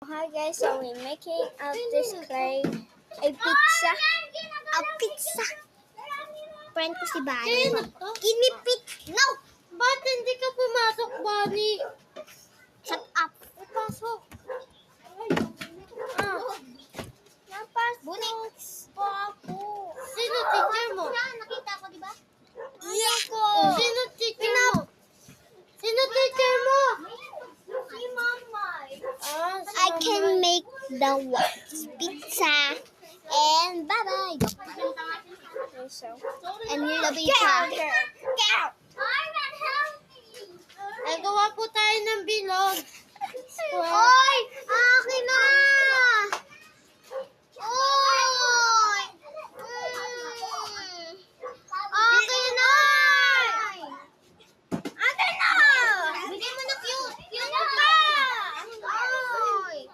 Hi guys, so we're making out this clay a pizza. A pizza. Friend ko si Bunny. Give me pizza. No! Ba't hindi ka pumasok, Bunny? Shut up. Pasok. Napasok Bunny. pa ako. Sino teacher mo? Nakita ko, di ba? Ako. Sino teacher mo? Sino teacher mo? Si Mama. Si I Mama. can make the pizza. And bye-bye. And the pizza. Get out. Nagawa po tayo ng bilog. Oy!